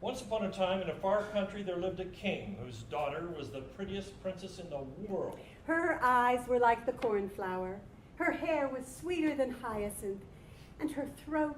Once upon a time in a far country there lived a king whose daughter was the prettiest princess in the world. Her eyes were like the cornflower, her hair was sweeter than hyacinth, and her throat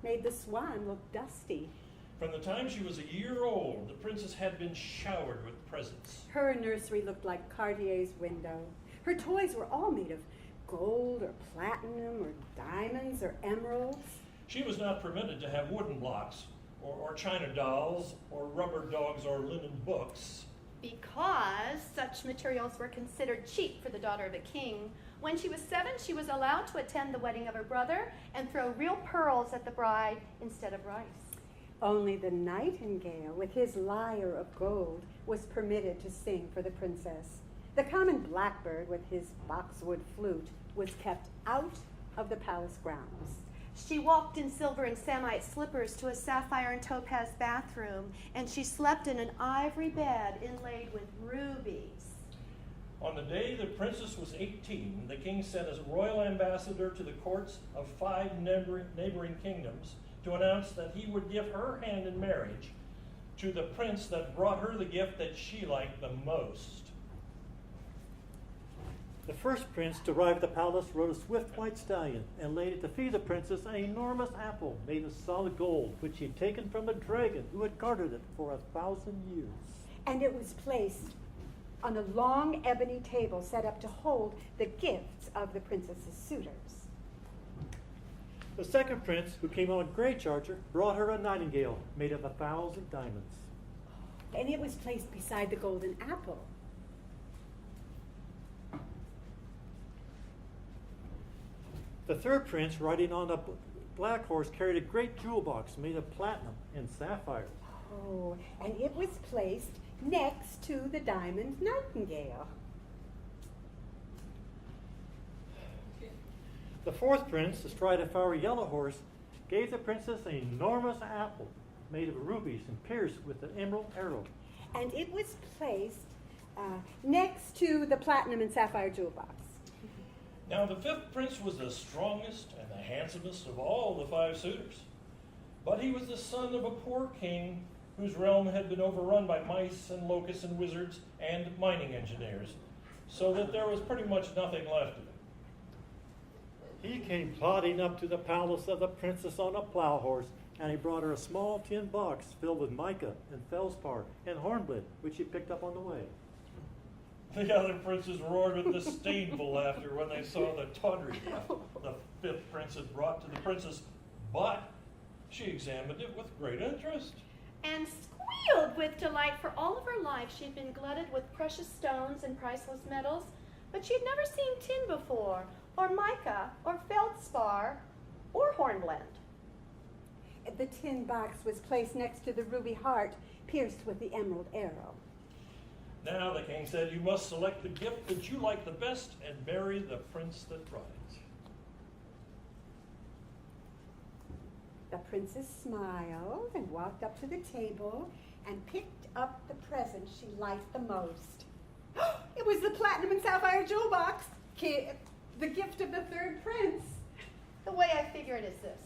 made the swan look dusty. From the time she was a year old, the princess had been showered with presents. Her nursery looked like Cartier's window. Her toys were all made of gold or platinum or diamonds or emeralds. She was not permitted to have wooden blocks or china dolls or rubber dogs or linen books. Because such materials were considered cheap for the daughter of a king. When she was 7, she was allowed to attend the wedding of her brother and throw real pearls at the bride instead of rice. Only the nightingale, with his lyre of gold, was permitted to sing for the princess. The common blackbird, with his boxwood flute, was kept out of the palace grounds. She walked in silver and samite slippers to a sapphire and topaz bathroom, and she slept in an ivory bed inlaid with rubies. On the day the princess was 18, the king sent as royal ambassador to the courts of 5 neighboring kingdoms to announce that he would give her hand in marriage to the prince that brought her the gift that she liked the most. The first prince to arrive at the palace rode a swift white stallion and laid at the feet of the princess an enormous apple made of solid gold, which he had taken from a dragon who had guarded it for 1,000 years. And it was placed on a long ebony table set up to hold the gifts of the princess's suitors. The second prince, who came on a gray charger, brought her a nightingale made of 1,000 diamonds. And it was placed beside the golden apple. The third prince, riding on a black horse, carried a great jewel box made of platinum and sapphires. Oh, and it was placed next to the diamond nightingale. The fourth prince, astride a fiery yellow horse, gave the princess an enormous apple made of rubies and pierced with an emerald arrow. And it was placed next to the platinum and sapphire jewel box. Now the 5th prince was the strongest and the handsomest of all the 5 suitors. But he was the son of a poor king whose realm had been overrun by mice and locusts and wizards and mining engineers, so that there was pretty much nothing left of him. He came plodding up to the palace of the princess on a plow horse, and he brought her a small tin box filled with mica and feldspar and hornblende, which he picked up on the way. The other princes roared with disdainful laughter when they saw the tawdry gift the 5th prince had brought to the princess, but she examined it with great interest. And squealed with delight, for all of her life she had been glutted with precious stones and priceless metals, but she had never seen tin before, or mica, or feldspar, or hornblende. The tin box was placed next to the ruby heart pierced with the emerald arrow. Now the king said, "You must select the gift that you like the best and marry the prince that brought it." The princess smiled and walked up to the table and picked up the present she liked the most. It was the platinum and sapphire jewel box, the gift of the 3rd prince. The way I figure it is this.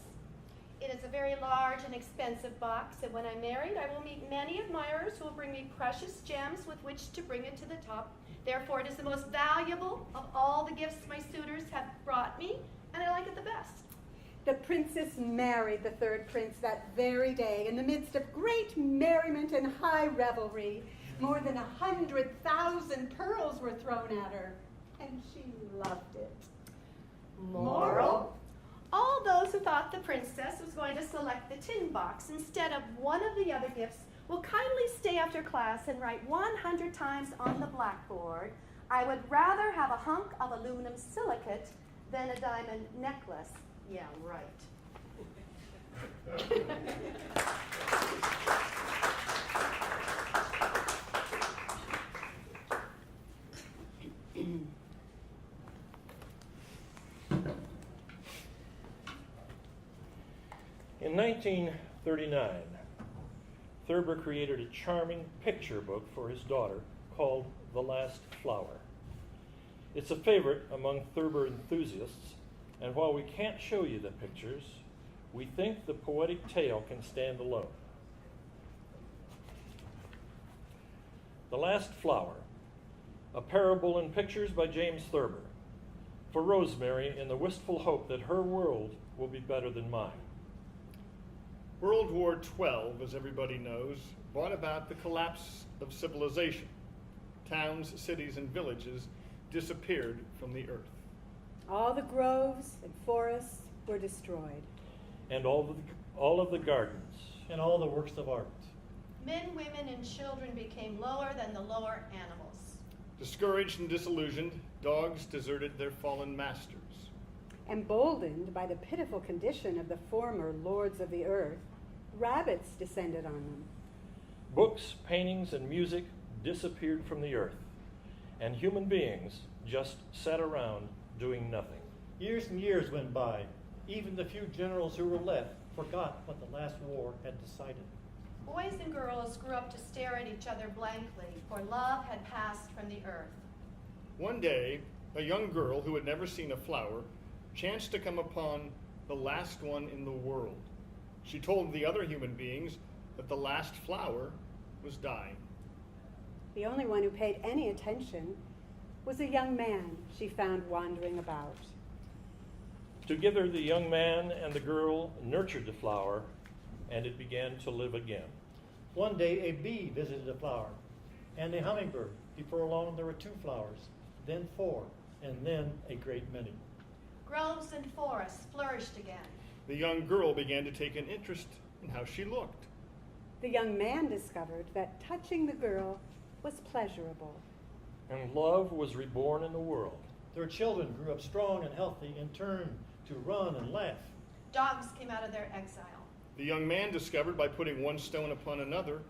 It is a very large and expensive box, and when I'm married, I will meet many admirers who will bring me precious gems with which to bring it to the top. Therefore, it is the most valuable of all the gifts my suitors have brought me, and I like it the best. The princess married the 3rd prince that very day in the midst of great merriment and high revelry. More than 100,000 pearls were thrown at her, and she loved it. Moral? All those who thought the princess was going to select the tin box instead of one of the other gifts will kindly stay after class and write 100 times on the blackboard, "I would rather have a hunk of aluminum silicate than a diamond necklace." Yeah, right. In 1939, Thurber created a charming picture book for his daughter called The Last Flower. It's a favorite among Thurber enthusiasts, and while we can't show you the pictures, we think the poetic tale can stand alone. The Last Flower, a parable in pictures by James Thurber, for Rosemary in the wistful hope that her world will be better than mine. World War XII, as everybody knows, brought about the collapse of civilization. Towns, cities, and villages disappeared from the earth. All the groves and forests were destroyed. And all of the gardens. And all the works of art. Men, women, and children became lower than the lower animals. Discouraged and disillusioned, dogs deserted their fallen masters. Emboldened by the pitiful condition of the former lords of the earth, rabbits descended on them. Books, paintings, and music disappeared from the earth, and human beings just sat around doing nothing. Years and years went by. Even the few generals who were left forgot what the last war had decided. Boys and girls grew up to stare at each other blankly, for love had passed from the earth. One day, a young girl who had never seen a flower chanced to come upon the last one in the world. She told the other human beings that the last flower was dying. The only one who paid any attention was a young man she found wandering about. Together, the young man and the girl nurtured the flower, and it began to live again. One day a bee visited a flower, and a hummingbird. Before long there were 2 flowers, then 4, and then a great many. Groves and forests flourished again. The young girl began to take an interest in how she looked. The young man discovered that touching the girl was pleasurable. And love was reborn in the world. Their children grew up strong and healthy and turned to run and laugh. Dogs came out of their exile. The young man discovered by putting one stone upon another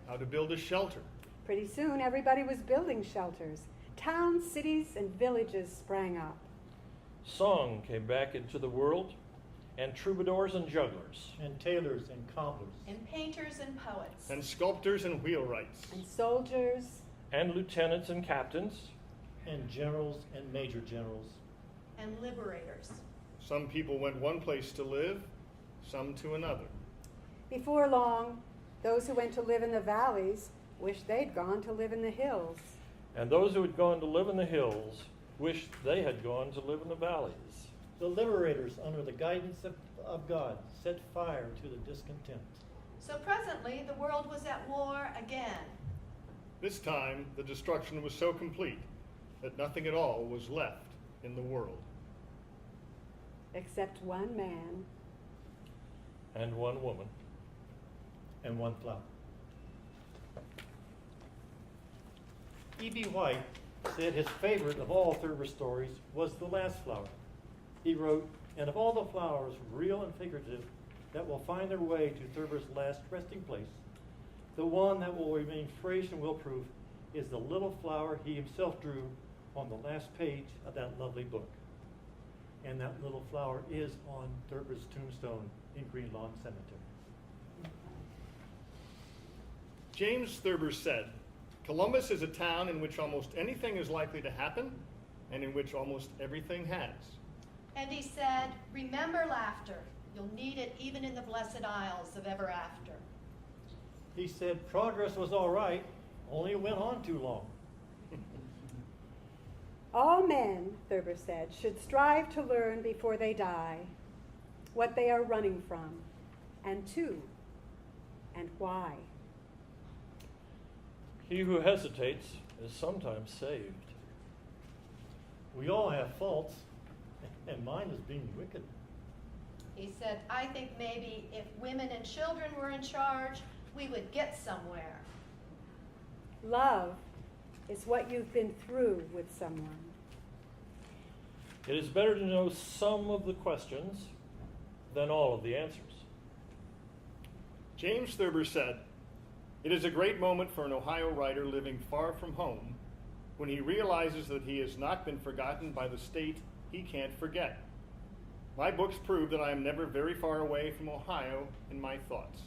how to build a shelter. Pretty soon, everybody was building shelters. Towns, cities, and villages sprang up. Song came back into the world, and troubadours and jugglers. And tailors and cobblers. And painters and poets. And sculptors and wheelwrights. And soldiers. And lieutenants and captains. And generals and major generals. And liberators. Some people went one place to live, some to another. Before long, those who went to live in the valleys wished they'd gone to live in the hills. And those who had gone to live in the hills wished they had gone to live in the valleys. The liberators, under the guidance of God, set fire to the discontent. So presently, the world was at war again. This time, the destruction was so complete that nothing at all was left in the world. Except one man. And one woman. And 1 flower. E.B. White said his favorite of all Thurber stories was The Last Flower. He wrote, "And of all the flowers, real and figurative, that will find their way to Thurber's last resting place, the one that will remain fresh and will-proof is the little flower he himself drew on the last page of that lovely book." And that little flower is on Thurber's tombstone in Green Lawn Cemetery. James Thurber said, "Columbus is a town in which almost anything is likely to happen and in which almost everything has." And he said, "Remember laughter. You'll need it even in the blessed isles of ever after." He said progress was all right, only it went on too long. All men, Thurber said, should strive to learn before they die what they are running from, and to, and why. He who hesitates is sometimes saved. We all have faults, and mine is being wicked. He said, "I think maybe if women and children were in charge, we would get somewhere." Love is what you've been through with someone. It is better to know some of the questions than all of the answers. James Thurber said, "It is a great moment for an Ohio writer living far from home when he realizes that he has not been forgotten by the state he can't forget. My books prove that I am never very far away from Ohio in my thoughts,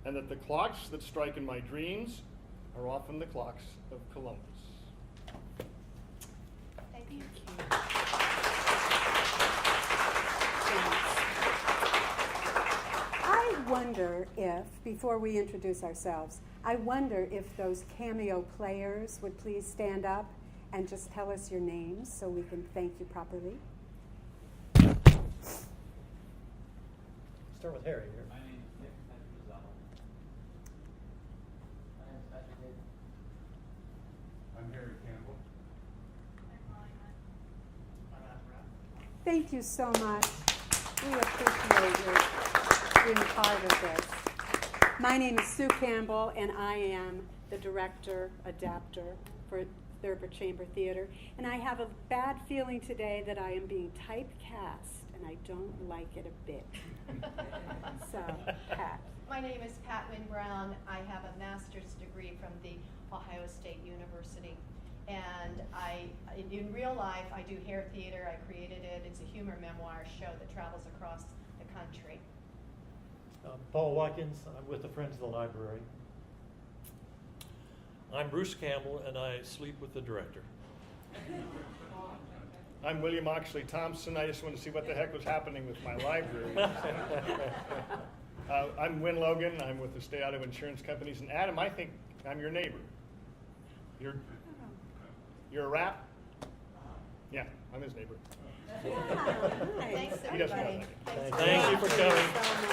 and that the clocks that strike in my dreams are often the clocks of Columbus." Thank you. I wonder if, before we introduce ourselves, I wonder if those cameo players would please stand up and just tell us your names so we can thank you properly. Start with Harry here. My name is Nick Rizal. My name is Patrick David. I'm Harry Campbell. I'm Matt Brown. Thank you so much. We appreciate you being part of this. My name is Sue Campbell, and I am the director, adapter for Thurber Chamber Theatre. And I have a bad feeling today that I am being typecast, and I don't like it a bit. So, Pat. My name is Pat Wynn Brown. I have a master's degree from the Ohio State University. And in real life, I do hair theater. I created it. It's a humor memoir show that travels across the country. Paul Watkins, I'm with the Friends of the Library. I'm Bruce Campbell, and I sleep with the director. I'm William Oxley Thompson. I just wanted to see what the heck was happening with my library. I'm Wynn Logan. I'm with the Stay Out of Insurance Companies. And Adam, I think I'm your neighbor. You're a rap? Yeah, I'm his neighbor. Yeah, nice. Thanks, He doesn't everybody. know that. Thanks. Thank you for coming. So much.